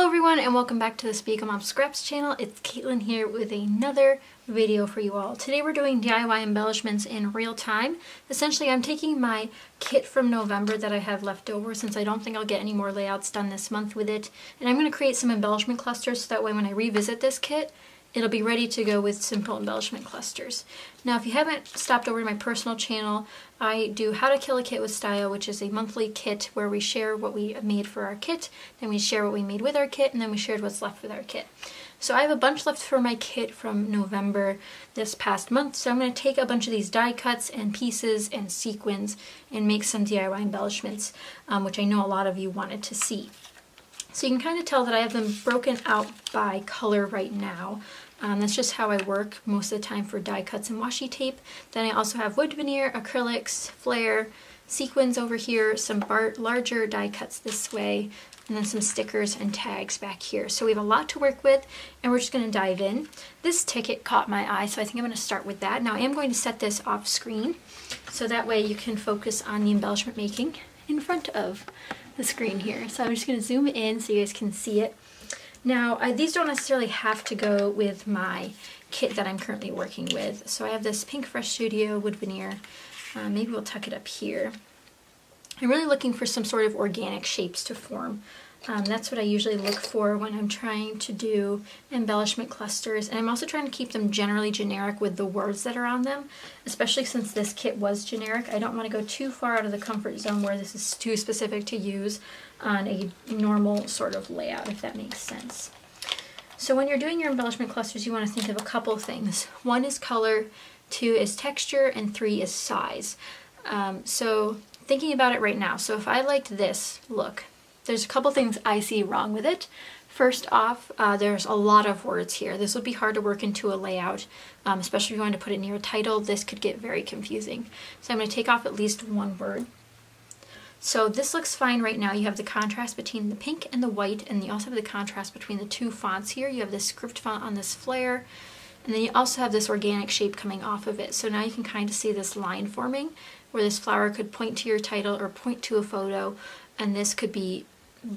everyone, and welcome back to the SpiegelMom Scraps channel. It's Caitlin here with another video for you all. Today we're doing DIY embellishments in real time. Essentially, I'm taking my kit from November that I have left over since I don't think I'll get any more layouts done this month with it. And I'm going to create some embellishment clusters so that way when I revisit this kit, it'll be ready to go with simple embellishment clusters. Now, if you haven't stopped over to my personal channel, I do How to Kill a Kit with Style, which is a monthly kit where we share what we made for our kit, then we share what we made with our kit, and then we shared what's left with our kit. So I have a bunch left for my kit from November this past month, so I'm going to take a bunch of these die cuts and pieces and sequins and make some DIY embellishments, which I know a lot of you wanted to see. So you can kind of tell that I have them broken out by color right now. That's just how I work most of the time for die cuts and washi tape. Then I also have wood veneer, acrylics, flare, sequins over here, some larger die cuts this way, and then some stickers and tags back here. So we have a lot to work with, and we're just going to dive in. This ticket caught my eye, so I think I'm going to start with that. Now I am going to set this off screen, so that way you can focus on the embellishment making in front of the screen here. So I'm just going to zoom in so you guys can see it. Now, these don't necessarily have to go with my kit that I'm currently working with. So I have this Pink Fresh Studio wood veneer. Maybe we'll tuck it up here. I'm really looking for some sort of organic shapes to form. That's what I usually look for when I'm trying to do embellishment clusters. And I'm also trying to keep them generally generic with the words that are on them, especially since this kit was generic. I don't want to go too far out of the comfort zone where this is too specific to use on a normal sort of layout, if that makes sense. So when you're doing your embellishment clusters, you want to think of a couple things. 1 is color, 2 is texture, and 3 is size. So thinking about it right now, so if I liked this look, there's a couple things I see wrong with it. First off, there's a lot of words here. This would be hard to work into a layout, especially if you want to put it near a title. This could get very confusing. So I'm going to take off at least one word. So this looks fine right now. You have the contrast between the pink and the white, and you also have the contrast between the two fonts here. You have the script font on this flare, and then you also have this organic shape coming off of it. So now you can kind of see this line forming where this flower could point to your title or point to a photo, and this could be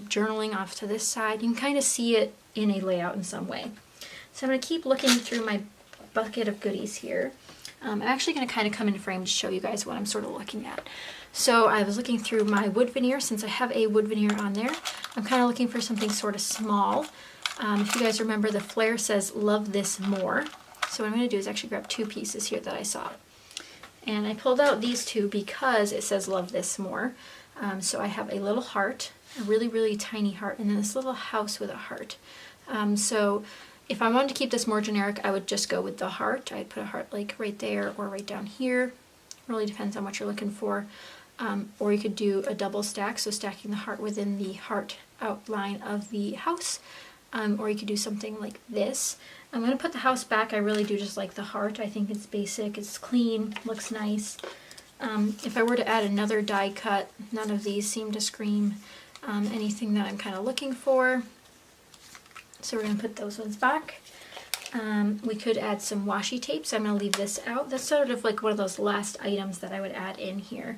journaling off to this side. You can kind of see it in a layout in some way. So I'm going to keep looking through my bucket of goodies here. I'm actually going to kind of come in frame to show you guys what I'm sort of looking at. So I was looking through my wood veneer. Since I have a wood veneer on there, I'm kind of looking for something sort of small. If you guys remember, the flare says love this more. So what I'm going to do is actually grab 2 pieces here that I saw. And I pulled out these 2 because it says love this more. So I have a little heart, a really, really tiny heart, and then this little house with a heart. So if I wanted to keep this more generic, I would just go with the heart. I'd put a heart like right there or right down here. Really depends on what you're looking for. Or you could do a double stack, so stacking the heart within the heart outline of the house. Or you could do something like this. I'm going to put the house back. I really do just like the heart. I think it's basic, it's clean, looks nice. If I were to add another die cut, none of these seem to scream anything that I'm kind of looking for. So we're going to put those ones back. We could add some washi tape, so I'm going to leave this out. That's sort of like one of those last items that I would add in here.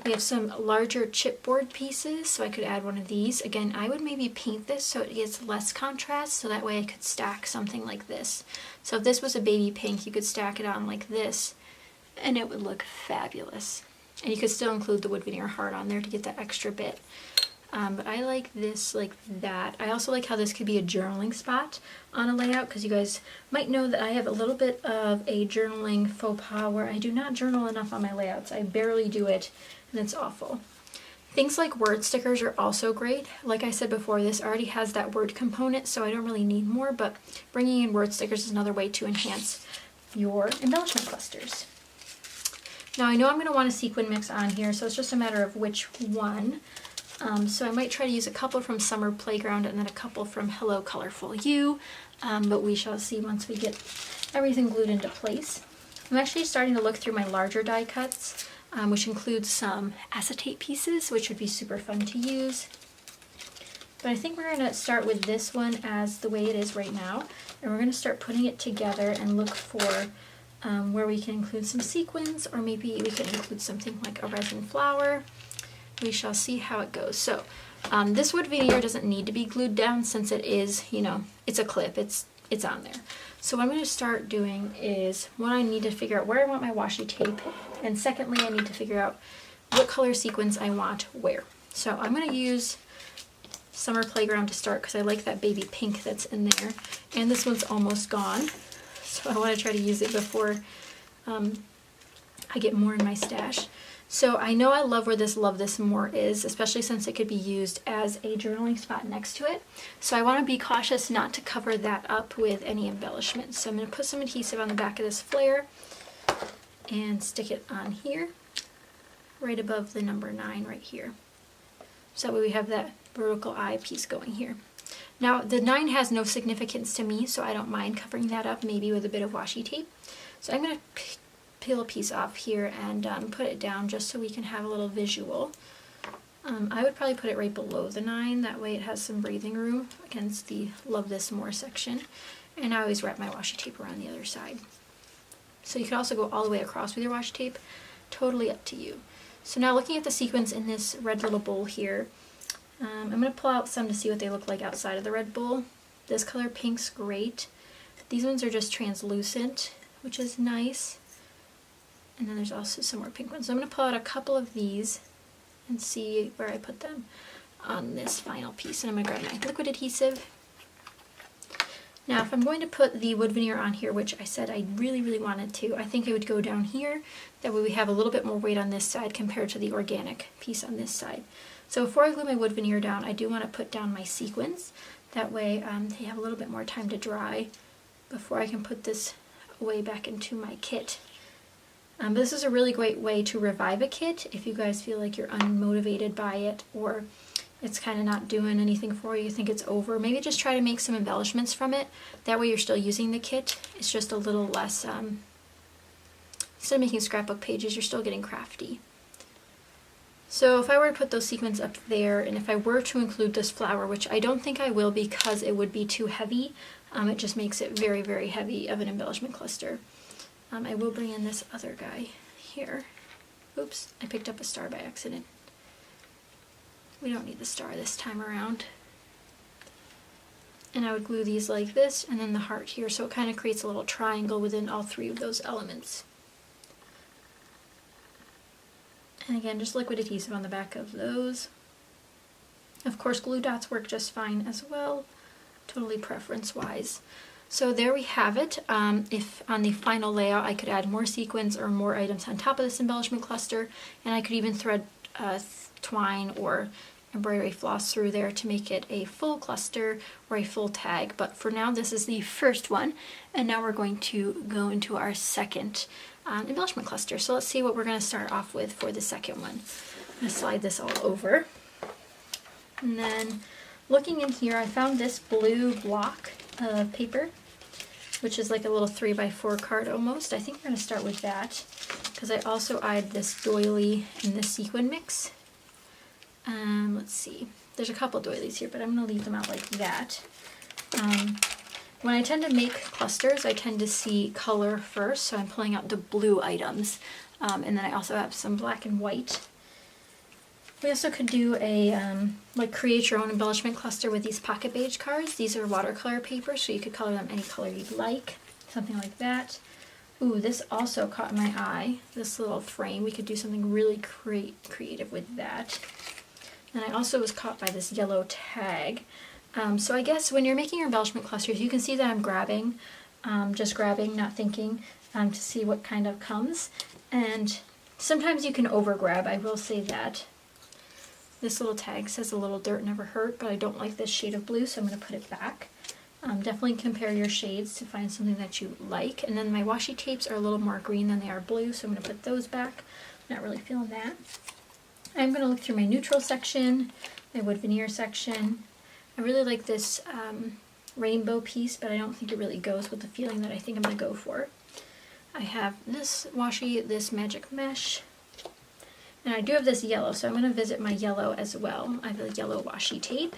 We have some larger chipboard pieces, so I could add one of these. Again, I would maybe paint this so it gets less contrast, so that way I could stack something like this. So if this was a baby pink, you could stack it on like this, and it would look fabulous. And you could still include the wood veneer heart on there to get that extra bit. But I like this like that. I also like how this could be a journaling spot on a layout, because you guys might know that I have a little bit of a journaling faux pas where I do not journal enough on my layouts. I barely do it, and it's awful. Things like word stickers are also great. Like I said before, this already has that word component, so I don't really need more, but bringing in word stickers is another way to enhance your embellishment clusters. Now I know I'm going to want a sequin mix on here, so it's just a matter of which one. So I might try to use a couple from Summer Playground and then a couple from Hello Colorful You, but we shall see once we get everything glued into place. I'm actually starting to look through my larger die cuts, which includes some acetate pieces, which would be super fun to use. But I think we're going to start with this one as the way it is right now, and we're going to start putting it together and look for where we can include some sequins, or maybe we can include something like a resin flower. We shall see how it goes. So This wood veneer doesn't need to be glued down since it is, you know, it's a clip, it's on there. So what I'm going to start doing is, one, I need to figure out where I want my washi tape, and secondly, I need to figure out what color sequence I want where. So I'm going to use Summer Playground to start because I like that baby pink that's in there, and this one's almost gone, so I want to try to use it before I get more in my stash. So I know I love where this Love This More is, especially since it could be used as a journaling spot next to it. So I want to be cautious not to cover that up with any embellishment. So I'm going to put some adhesive on the back of this flare and stick it on here, right above the number 9 right here. So that way we have that vertical eye piece going here. Now the 9 has no significance to me, so I don't mind covering that up, maybe with a bit of washi tape. So I'm going to peel a piece off here and put it down just so we can have a little visual. I would probably put it right below the 9, that way it has some breathing room against the Love This More section. And I always wrap my washi tape around the other side. So you could also go all the way across with your washi tape, totally up to you. So now looking at the sequins in this red little bowl here, I'm going to pull out some to see what they look like outside of the red bowl. This color pink's great. These ones are just translucent, which is nice. And then there's also some more pink ones. So I'm going to pull out a couple of these and see where I put them on this final piece. And I'm going to grab my liquid adhesive. Now if I'm going to put the wood veneer on here, which I said I really wanted to, I think it would go down here. That way we have a little bit more weight on this side compared to the organic piece on this side. So before I glue my wood veneer down, I do want to put down my sequins. That way they have a little bit more time to dry before I can put this away back into my kit. But this is a really great way to revive a kit if you guys feel like you're unmotivated by it, or it's kind of not doing anything for you, you think it's over. Maybe just try to make some embellishments from it. That way you're still using the kit. It's just a little less, instead of making scrapbook pages, you're still getting crafty. So if I were to put those sequins up there, and if I were to include this flower, which I don't think I will because it would be too heavy, it just makes it very heavy of an embellishment cluster. I will bring in this other guy here. Oops, I picked up a star by accident. We don't need the star this time around. And I would glue these like this, and then the heart here, so it kind of creates a little triangle within all 3 of those elements. And again, just liquid adhesive on the back of those. Of course, glue dots work just fine as well, totally preference-wise. So there we have it. If on the final layout I could add more sequins or more items on top of this embellishment cluster, and I could even thread twine or embroidery floss through there to make it a full cluster or a full tag. But for now, this is the first one, and now we're going to go into our second embellishment cluster. So let's see what we're going to start off with for the second one. I'm going to slide this all over, and then looking in here, I found this blue block of paper, which is like a little 3x4 card almost. I think we're going to start with that because I also eyed this doily and this sequin mix. Let's see, there's a couple doilies here, but I'm going to leave them out like that. When I tend to make clusters, I tend to see color first, so I'm pulling out the blue items, and then I also have some black and white. We also could do a like create your own embellishment cluster with these pocket beige cards. These are watercolor paper, so you could color them any color you'd like, something like that. Ooh, this also caught my eye, this little frame. We could do something really creative with that. And I also was caught by this yellow tag. So I guess when you're making your embellishment clusters, you can see that I'm grabbing, just grabbing, not thinking, to see what kind of comes. And sometimes you can over grab, I will say that. This little tag says a little dirt never hurt, but I don't like this shade of blue, so I'm going to put it back. Definitely compare your shades to find something that you like. And then my washi tapes are a little more green than they are blue, so I'm going to put those back. Not really feeling that. I'm going to look through my neutral section, my wood veneer section. I really like this rainbow piece, but I don't think it really goes with the feeling that I think I'm going to go for. I have this washi, this magic mesh, and I do have this yellow, so I'm going to visit my yellow as well. I have a yellow washi tape,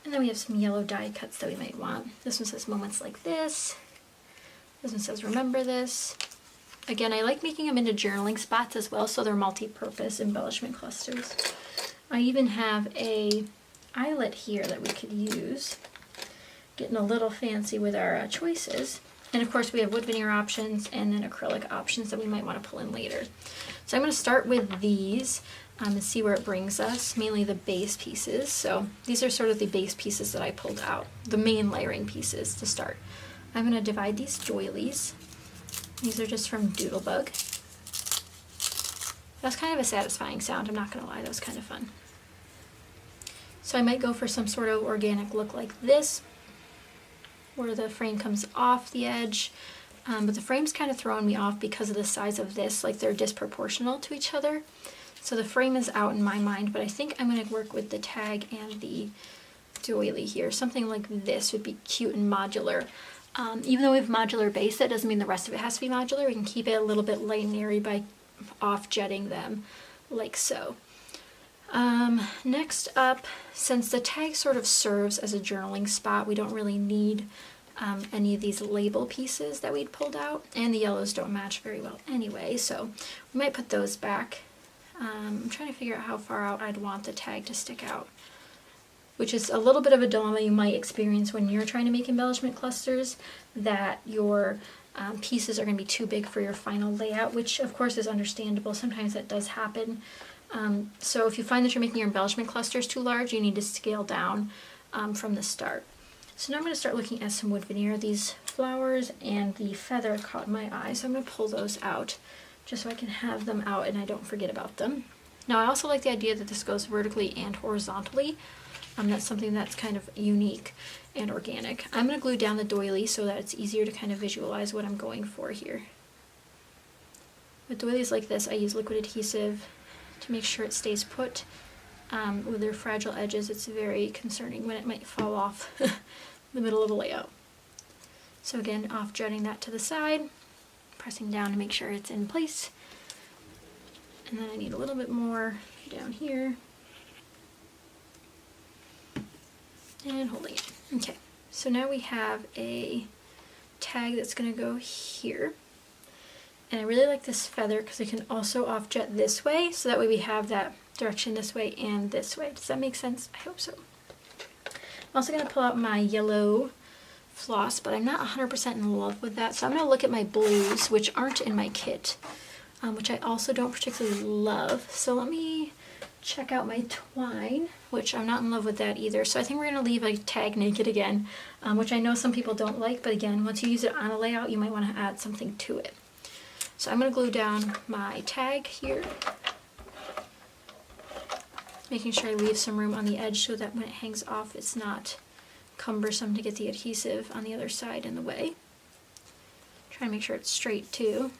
and then we have some yellow die cuts that we might want. This one says moments like this. This one says remember this. Again, I like making them into journaling spots as well, so they're multi-purpose embellishment clusters. I even have a eyelet here that we could use. Getting a little fancy with our choices. And of course we have wood veneer options and then acrylic options that we might want to pull in later. So I'm going to start with these and see where it brings us, mainly the base pieces. So these are sort of the base pieces that I pulled out, the main layering pieces to start. I'm going to divide these doilies. These are just from Doodlebug. That's kind of a satisfying sound, I'm not going to lie, that was kind of fun. So I might go for some sort of organic look like this, where the frame comes off the edge, but the frame's kind of throwing me off because of the size of this, like they're disproportional to each other. So the frame is out in my mind, but I think I'm going to work with the tag and the doily here. Something like this would be cute and modular. Even though we have modular base, that doesn't mean the rest of it has to be modular. We can keep it a little bit light and airy by off-jetting them, like so. Next up, since the tag sort of serves as a journaling spot, we don't really need any of these label pieces that we'd pulled out, and the yellows don't match very well anyway, so we might put those back. I'm trying to figure out how far out I'd want the tag to stick out, which is a little bit of a dilemma you might experience when you're trying to make embellishment clusters, that your pieces are going to be too big for your final layout, which of course is understandable. Sometimes that does happen. So if you find that you're making your embellishment clusters too large, you need to scale down from the start. So now I'm going to start looking at some wood veneer. These flowers and the feather caught my eye, so I'm going to pull those out just so I can have them out and I don't forget about them. Now I also like the idea that this goes vertically and horizontally. That's something that's kind of unique and organic. I'm going to glue down the doily so that it's easier to kind of visualize what I'm going for here. With doilies like this, I use liquid adhesive to make sure it stays put. With their fragile edges, it's very concerning when it might fall off the middle of the layout. So again, off-jetting that to the side, pressing down to make sure it's in place. And then I need a little bit more down here. And holding it. Okay, so now we have a tag that's going to go here. And I really like this feather because it can also off-jet this way, so that way we have that direction this way and this way. Does that make sense? I hope so. I'm also going to pull out my yellow floss, but I'm not 100% in love with that, so I'm going to look at my blues, which aren't in my kit, which I also don't particularly love. So let me check out my twine, which I'm not in love with that either. So I think we're going to leave a tag naked again, which I know some people don't like, but again, once you use it on a layout, you might want to add something to it. So I'm going to glue down my tag here, making sure I leave some room on the edge so that when it hangs off, it's not cumbersome to get the adhesive on the other side in the way. Try to make sure it's straight too.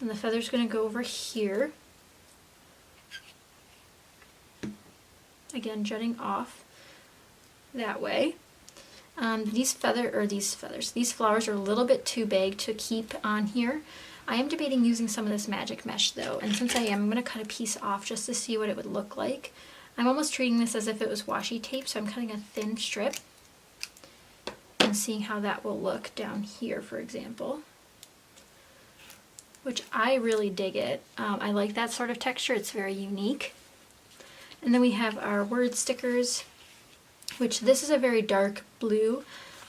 And the feather's going to go over here. Again, jutting off that way. These flowers are a little bit too big to keep on here. I am debating using some of this magic mesh though, and since I am, I'm going to cut a piece off just to see what it would look like. I'm almost treating this as if it was washi tape, so I'm cutting a thin strip and seeing how that will look down here, for example. Which I really dig it. I like that sort of texture, it's very unique. And then we have our word stickers, which this is a very dark blue,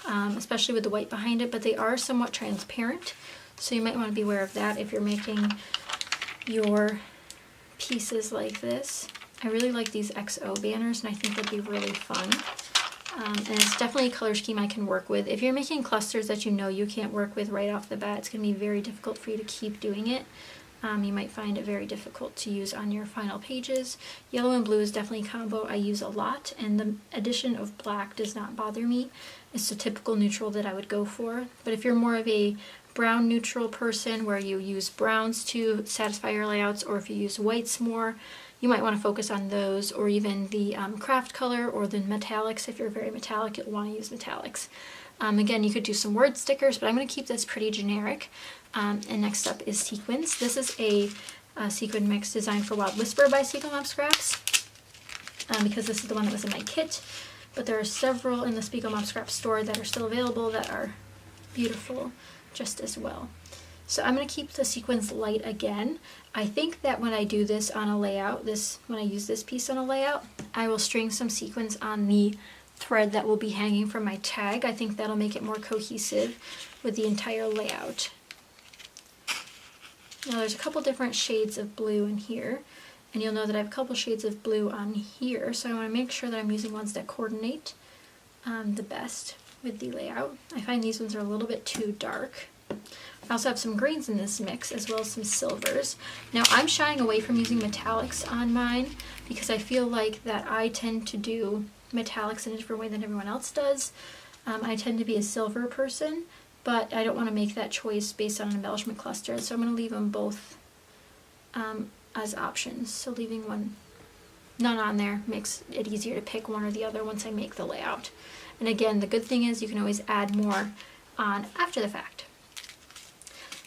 especially with the white behind it, but they are somewhat transparent. So you might want to be aware of that if you're making your pieces like this. I really like these XO banners, and I think they'd be really fun. And it's definitely a color scheme I can work with. If you're making clusters that you know you can't work with right off the bat, it's going to be very difficult for you to keep doing it. You might find it very difficult to use on your final pages. Yellow and blue is definitely a combo I use a lot, and the addition of black does not bother me. It's the typical neutral that I would go for. But if you're more of a brown neutral person where you use browns to satisfy your layouts, or if you use whites more, you might want to focus on those, or even the craft color or the metallics. If you're very metallic, you'll want to use metallics. Again, you could do some word stickers, but I'm going to keep this pretty generic. And next up is sequins. This is a sequin mix designed for Wild Whisper by SpiegelMom Scraps, because this is the one that was in my kit. But there are several in the SpiegelMom Scraps store that are still available that are beautiful just as well. So I'm going to keep the sequins light again. I think that when I do this on a layout, when I use this piece on a layout, I will string some sequins on the thread that will be hanging from my tag. I think that'll make it more cohesive with the entire layout. Now there's a couple different shades of blue in here, and you'll know that I have a couple shades of blue on here, so I want to make sure that I'm using ones that coordinate the best with the layout. I find these ones are a little bit too dark. I also have some greens in this mix as well as some silvers. Now I'm shying away from using metallics on mine because I feel like that I tend to do metallics in a different way than everyone else does. I tend to be a silver person, but I don't want to make that choice based on an embellishment cluster, so I'm going to leave them both as options. So leaving none on there makes it easier to pick one or the other once I make the layout. And again, the good thing is you can always add more on after the fact.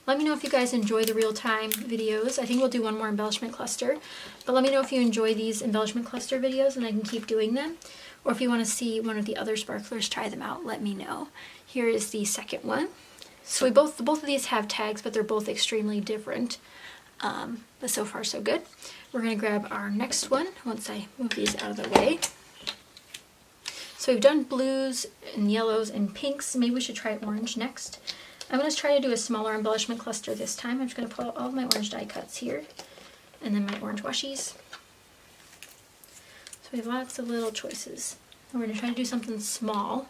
Let me know if you guys enjoy the real-time videos. I think we'll do one more embellishment cluster, but let me know if you enjoy these embellishment cluster videos and I can keep doing them. Or if you want to see one of the other sparklers try them out, let me know. Here is the second one. So both of these have tags, but they're both extremely different. But so far so good. We're going to grab our next one once I move these out of the way. So we've done blues and yellows and pinks. Maybe we should try orange next. I'm going to try to do a smaller embellishment cluster this time. I'm just going to pull out all of my orange die cuts here, and then my orange washies. So we have lots of little choices. And we're going to try to do something small,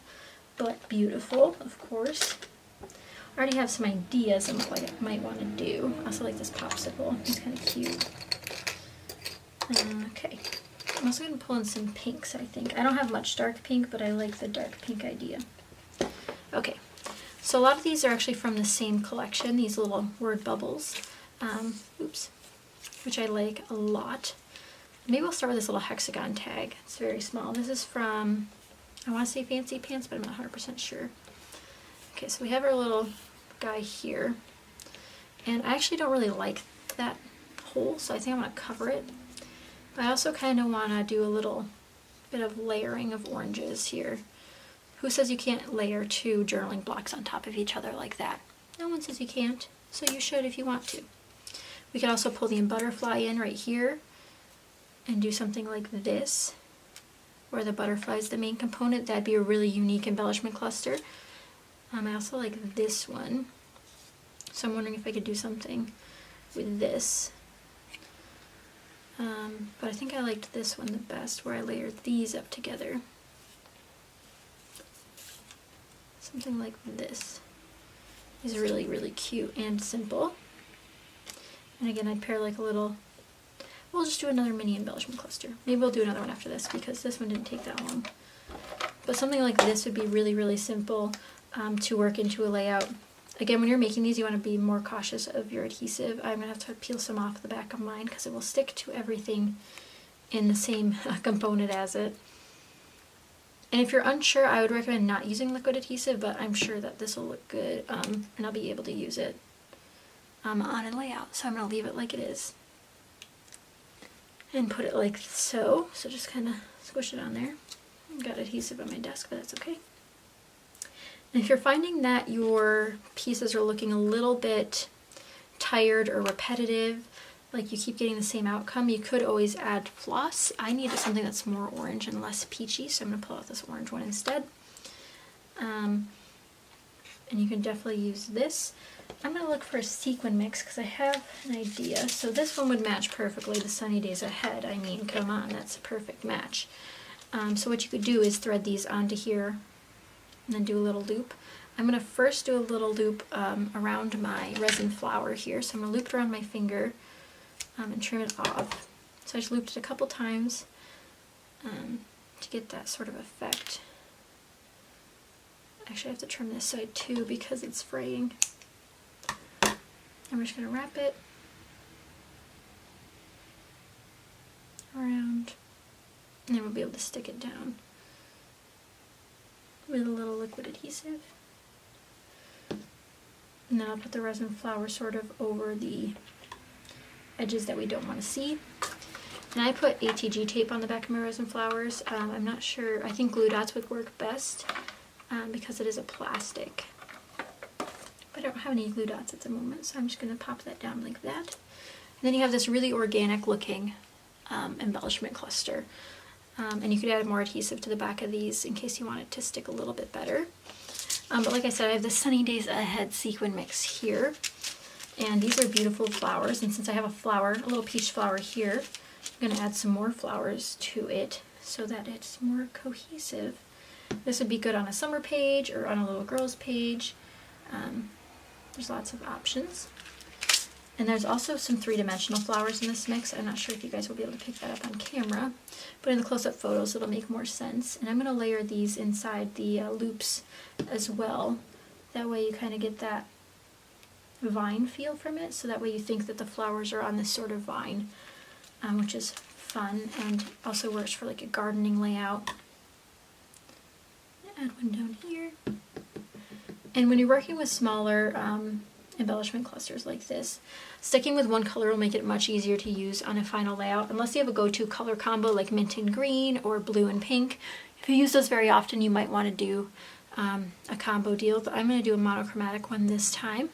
but beautiful, of course. I already have some ideas on what I might want to do. I also like this popsicle. It's kind of cute. Okay. I'm also going to pull in some pinks, I think. I don't have much dark pink, but I like the dark pink idea. Okay. So a lot of these are actually from the same collection, these little word bubbles, which I like a lot. Maybe I'll start with this little hexagon tag. It's very small. This is from, I want to say Fancy Pants, but I'm not 100% sure. Okay, so we have our little guy here, and I actually don't really like that hole, so I think I'm going to cover it. But I also kind of want to do a little bit of layering of oranges here. Who says you can't layer two journaling blocks on top of each other like that? No one says you can't, so you should if you want to. We could also pull the butterfly in right here and do something like this, where the butterfly is the main component. That'd be a really unique embellishment cluster. I also like this one, so I'm wondering if I could do something with this. But I think I liked this one the best, where I layered these up together. Something like this is really, really cute and simple. And again, I'd pair like a little, we'll just do another mini embellishment cluster. Maybe we'll do another one after this because this one didn't take that long. But something like this would be really, really simple to work into a layout. Again, when you're making these, you want to be more cautious of your adhesive. I'm going to have to peel some off the back of mine because it will stick to everything in the same component as it. And if you're unsure, I would recommend not using liquid adhesive, but I'm sure that this will look good, and I'll be able to use it on a layout. So I'm going to leave it like it is and put it like so. So just kind of squish it on there. I've got adhesive on my desk, but that's okay. And if you're finding that your pieces are looking a little bit tired or repetitive, like you keep getting the same outcome, you could always add floss. I needed something that's more orange and less peachy, so I'm going to pull out this orange one instead. And you can definitely use this. I'm going to look for a sequin mix because I have an idea. So this one would match perfectly the Sunny Days Ahead. I mean, come on, that's a perfect match. So what you could do is thread these onto here and then do a little loop. I'm going to first do a little loop around my resin flower here. So I'm going to loop it around my finger and trim it off. So I just looped it a couple times to get that sort of effect. Actually, I have to trim this side too because it's fraying. I'm just going to wrap it around, and then we'll be able to stick it down with a little liquid adhesive. And then I'll put the resin flower sort of over the edges that we don't want to see. And I put ATG tape on the back of my resin flowers. I'm not sure, I think glue dots would work best because it is a plastic. But I don't have any glue dots at the moment, so I'm just going to pop that down like that. And then you have this really organic looking embellishment cluster. And you could add more adhesive to the back of these in case you want it to stick a little bit better. But like I said, I have the Sunny Days Ahead sequin mix here. And these are beautiful flowers. And since I have a flower, a little peach flower here, I'm going to add some more flowers to it so that it's more cohesive. This would be good on a summer page or on a little girl's page. There's lots of options. And there's also some three-dimensional flowers in this mix. I'm not sure if you guys will be able to pick that up on camera, but in the close-up photos it'll make more sense. And I'm going to layer these inside the loops as well. That way you kind of get that vine feel from it, so that way you think that the flowers are on this sort of vine, which is fun and also works for like a gardening layout. Add one down here. And when you're working with smaller embellishment clusters like this, sticking with one color will make it much easier to use on a final layout, unless you have a go-to color combo like mint and green or blue and pink. If you use those very often, you might want to do a combo deal, but I'm going to do a monochromatic one this time,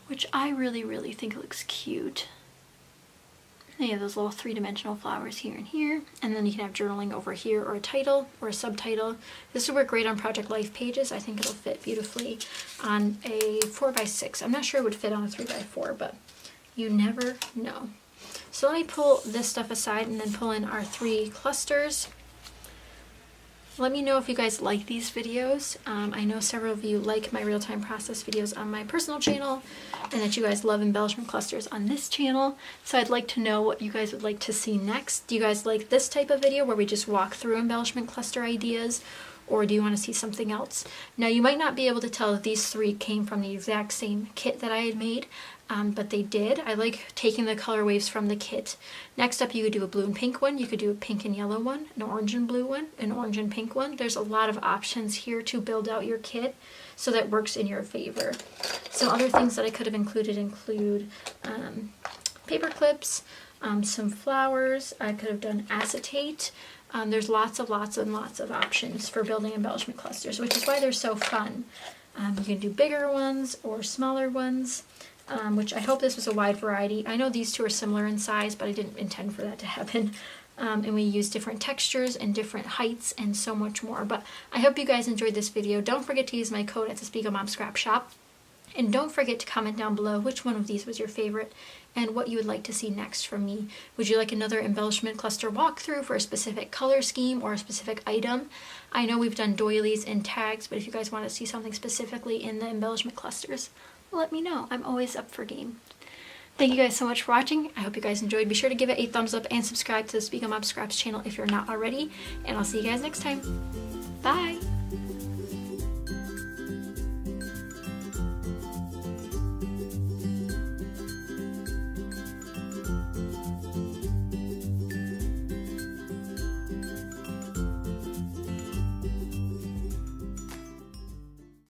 which I really think looks cute. And you have those little three-dimensional flowers here and here, and then you can have journaling over here, or a title or a subtitle. This would work great on Project Life pages. I think it'll fit beautifully on a 4x6. I'm not sure it would fit on a 3x4, but you never know. So let me pull this stuff aside and then pull in our 3 clusters. Let me know if you guys like these videos. I know several of you like my real-time process videos on my personal channel, and that you guys love embellishment clusters on this channel. So I'd like to know what you guys would like to see next. Do you guys like this type of video where we just walk through embellishment cluster ideas, or do you want to see something else? Now, you might not be able to tell that these 3 came from the exact same kit that I had made, but they did. I like taking the color waves from the kit. Next up, you could do a blue and pink one, you could do a pink and yellow one, an orange and blue one, an orange and pink one. There's a lot of options here to build out your kit so that works in your favor. Some other things that I could have included include paper clips, some flowers. I could have done acetate. There's lots of options for building embellishment clusters, which is why they're so fun. You can do bigger ones or smaller ones, which I hope this was a wide variety. I know these 2 are similar in size, but I didn't intend for that to happen. And we use different textures and different heights and so much more. But I hope you guys enjoyed this video. Don't forget to use my code at the SpiegelMom Scrap Shop. And don't forget to comment down below which one of these was your favorite and what you would like to see next from me. Would you like another embellishment cluster walkthrough for a specific color scheme or a specific item? I know we've done doilies and tags, but if you guys want to see something specifically in the embellishment clusters, let me know. I'm always up for game. Thank you guys so much for watching. I hope you guys enjoyed. Be sure to give it a thumbs up and subscribe to the SpiegelMom Scraps channel if you're not already. And I'll see you guys next time. Bye!